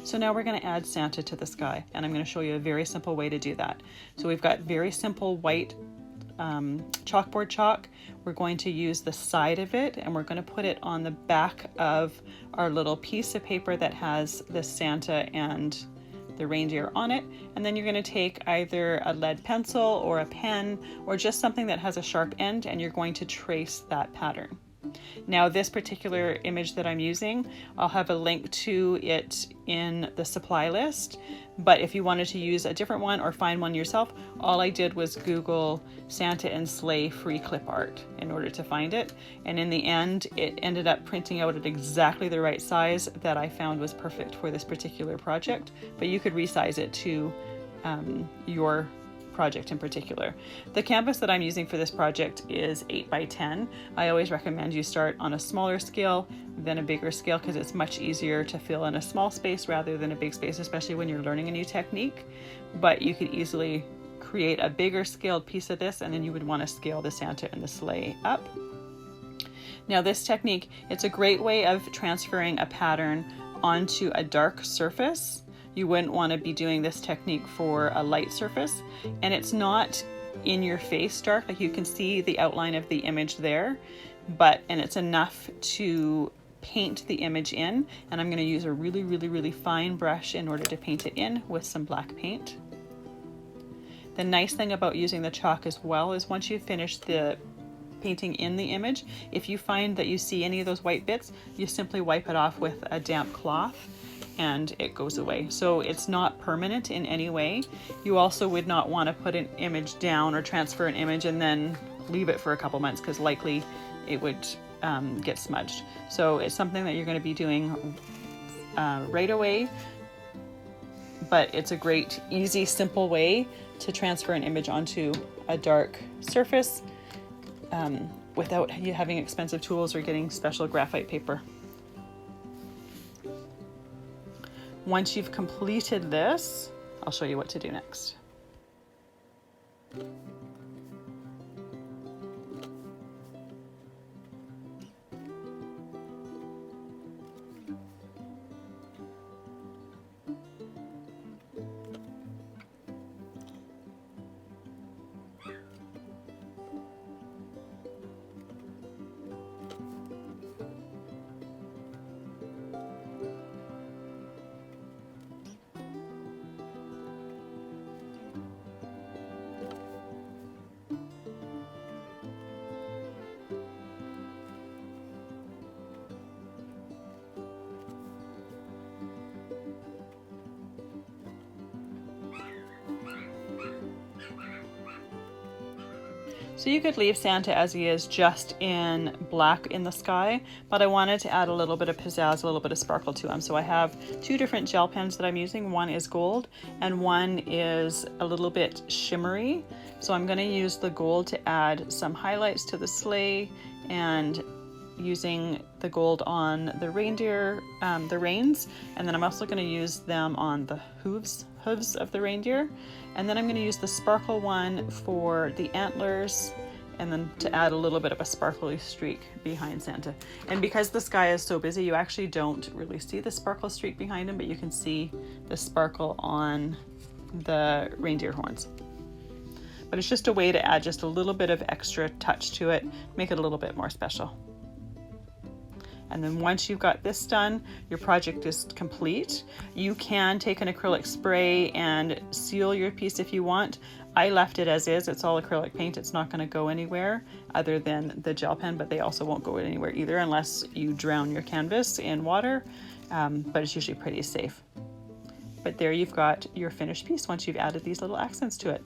So now we're going to add Santa to the sky, and I'm going to show you a very simple way to do that. So we've got very simple white chalkboard chalk. We're going to use the side of it, and we're going to put it on the back of our little piece of paper that has the Santa and the reindeer on it. And then you're going to take either a lead pencil or a pen or just something that has a sharp end, and you're going to trace that pattern. Now this particular image that I'm using, I'll have a link to it in the supply list, but if you wanted to use a different one or find one yourself, all I did was Google Santa and Sleigh free clip art in order to find it, and in the end it ended up printing out at exactly the right size that I found was perfect for this particular project, but you could resize it to your project in particular. The canvas that I'm using for this project is 8 by 10. I always recommend you start on a smaller scale than a bigger scale because it's much easier to fill in a small space rather than a big space, especially when you're learning a new technique. But you could easily create a bigger scaled piece of this, and then you would want to scale the Santa and the sleigh up. Now this technique, it's a great way of transferring a pattern onto a dark surface. You wouldn't want to be doing this technique for a light surface, and it's not in your face dark, like you can see the outline of the image there, and it's enough to paint the image in, and I'm going to use a really fine brush in order to paint it in with some black paint. The nice thing about using the chalk as well is once you've finished the painting in the image, if you find that you see any of those white bits, you simply wipe it off with a damp cloth and it goes away. So it's not permanent in any way. You also would not want to put an image down or transfer an image and then leave it for a couple months, because likely it would get smudged. So it's something that you're going to be doing right away, but it's a great, easy, simple way to transfer an image onto a dark surface without you having expensive tools or getting special graphite paper. Once you've completed this, I'll show you what to do next. So you could leave Santa as he is, just in black in the sky, but I wanted to add a little bit of pizzazz, a little bit of sparkle to him. So I have two different gel pens that I'm using. One is gold and one is a little bit shimmery. So I'm going to use the gold to add some highlights to the sleigh, and using the gold on the reindeer, the reins, and then I'm also going to use them on the hooves of the reindeer, and then I'm going to use the sparkle one for the antlers, and then to add a little bit of a sparkly streak behind Santa. And because the sky is so busy, you actually don't really see the sparkle streak behind him, but you can see the sparkle on the reindeer horns. But it's just a way to add just a little bit of extra touch to it, make it a little bit more special. And then once you've got this done, your project is complete. You can take an acrylic spray and seal your piece if you want. I left it as is. It's all acrylic paint. It's not going to go anywhere other than the gel pen, but they also won't go anywhere either unless you drown your canvas in water, but it's usually pretty safe. But there you've got your finished piece once you've added these little accents to it.